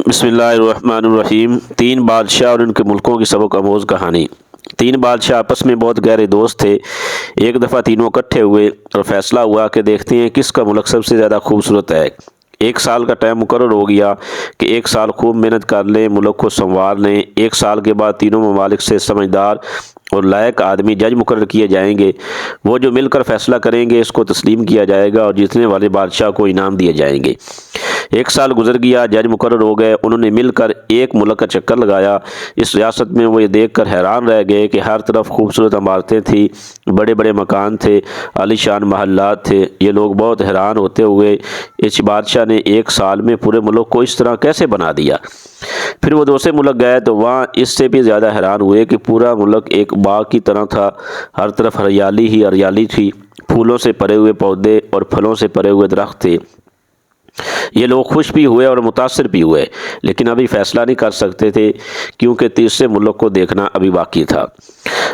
بسم اللہ الرحمن الرحیم۔ تین بادشاہ اور ان کے ملکوں کی سبق آموز کہانی۔ تین بادشاہ آپس میں بہت گہرے دوست تھے۔ ایک دفعہ تینوں اکٹھے ہوئے اور فیصلہ ہوا کہ دیکھتے ہیں کس کا ملک سب سے زیادہ خوبصورت ہے۔ ایک سال کا ٹائم مقرر ہو گیا کہ ایک سال خوب محنت کر لیں، ملک کو سنوار لیں۔ ایک سال کے بعد تینوں ممالک سے سمجھدار اور لائق آدمی جج مقرر کیے جائیں گے۔ وہ جو مل کر فیصلہ کریں گے اس کو تسلیم کیا جائے گا اور جیتنے والے بادشاہ کو انعام دیے جائیں گے۔ ایک سال گزر گیا، جج مقرر ہو گئے۔ انہوں نے مل کر ایک ملک کا چکر لگایا۔ اس ریاست میں وہ یہ دیکھ کر حیران رہ گئے کہ ہر طرف خوبصورت عمارتیں تھیں، بڑے بڑے مکان تھے، عالی شان محلات تھے۔ یہ لوگ بہت حیران ہوتے ہوئے اس بادشاہ نے ایک سال میں پورے ملک کو اس طرح کیسے بنا دیا۔ پھر وہ دوسرے ملک گئے تو وہاں اس سے بھی زیادہ حیران ہوئے کہ پورا ملک ایک باغ کی طرح تھا، ہر طرف ہریالی ہی ہریالی تھی، پھولوں سے بھرے ہوئے پودے اور پھلوں سے بھرے ہوئے درخت تھے۔ یہ لوگ خوش بھی ہوئے اور متاثر بھی ہوئے، لیکن ابھی فیصلہ نہیں کر سکتے تھے کیونکہ تیسرے ملک کو دیکھنا ابھی باقی تھا۔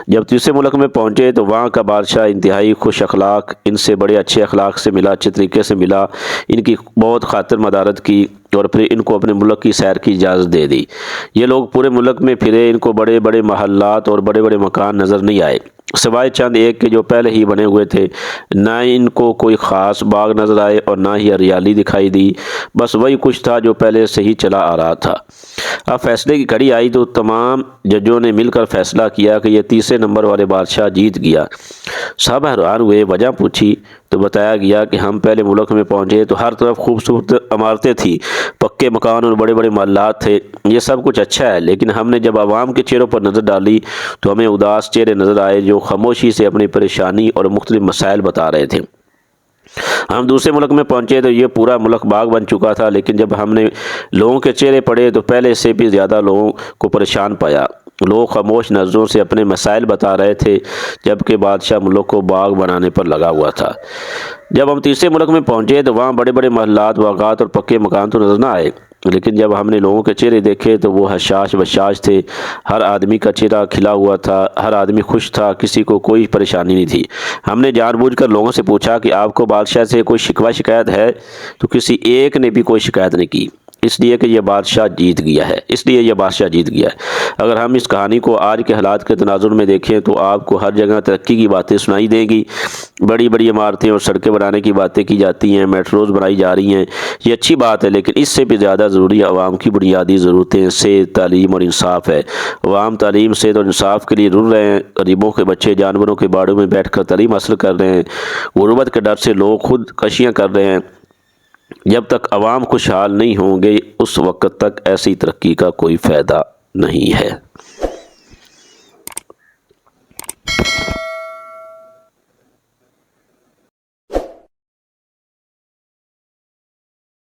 جب تیسرے ملک میں پہنچے تو وہاں کا بادشاہ انتہائی خوش اخلاق، ان سے بڑے اچھے اخلاق سے ملا، اچھے طریقے سے ملا، ان کی بہت خاطر مدارت کی اور پھر ان کو اپنے ملک کی سیر کی اجازت دے دی۔ یہ لوگ پورے ملک میں پھرے، ان کو بڑے بڑے محلات اور بڑے بڑے مکان نظر نہیں آئے، سوائے چند ایک کے جو پہلے ہی بنے ہوئے تھے۔ نہ ان کو کوئی خاص باغ نظر آئے اور نہ ہی ہریالی دکھائی دی، بس وہی کچھ تھا جو پہلے سے ہی چلا آ رہا تھا۔ اب فیصلے کی گھڑی آئی تو تمام ججوں نے مل کر فیصلہ کیا کہ یہ تیسرے نمبر والے بادشاہ جیت گیا۔ سب حیران ہوئے، وجہ پوچھی تو بتایا گیا کہ ہم پہلے ملک میں پہنچے تو ہر طرف خوبصورت عمارتیں تھیں، پکے مکان اور بڑے بڑے محلات تھے۔ یہ سب کچھ اچھا ہے، لیکن ہم نے جب عوام کے چہروں پر نظر ڈالی تو ہمیں اداس چہرے نظر آئے جو خاموشی سے اپنی پریشانی اور مختلف مسائل بتا رہے تھے۔ ہم دوسرے ملک میں پہنچے تو یہ پورا ملک باغ بن چکا تھا، لیکن جب ہم نے لوگوں کے چہرے پڑھے تو پہلے سے بھی زیادہ لوگوں کو پریشان پایا۔ لوگ خاموش نظروں سے اپنے مسائل بتا رہے تھے، جبکہ بادشاہ ملک کو باغ بنانے پر لگا ہوا تھا۔ جب ہم تیسرے ملک میں پہنچے تو وہاں بڑے بڑے محلات، باغات اور پکے مکان تو نظر نہ آئے، لیکن جب ہم نے لوگوں کے چہرے دیکھے تو وہ حشاش بشاش تھے۔ ہر آدمی کا چہرہ کھلا ہوا تھا، ہر آدمی خوش تھا، کسی کو کوئی پریشانی نہیں تھی۔ ہم نے جان بوجھ کر لوگوں سے پوچھا کہ آپ کو بادشاہ سے کوئی شکوہ شکایت ہے، تو کسی ایک نے بھی کوئی شکایت نہیں کی، اس لیے کہ یہ بادشاہ جیت گیا ہے۔ اگر ہم اس کہانی کو آج کے حالات کے تناظر میں دیکھیں تو آپ کو ہر جگہ ترقی کی باتیں سنائی دیں گی، بڑی بڑی عمارتیں اور سڑکیں بنانے کی باتیں کی جاتی ہیں، میٹروز بنائی جا رہی ہیں، یہ اچھی بات ہے، لیکن اس سے بھی زیادہ ضروری عوام کی بنیادی ضرورتیں صحت، تعلیم اور انصاف ہے۔ عوام تعلیم، صحت اور انصاف کے لیے رل رہے ہیں، غریبوں کے بچے جانوروں کے باڑوں میں بیٹھ کر تعلیم حاصل کر رہے ہیں، غربت کے ڈر سے لوگ خود کشیاں کر رہے ہیں۔ جب تک عوام خوشحال نہیں ہوں گے اس وقت تک ایسی ترقی کا کوئی فائدہ نہیں ہے۔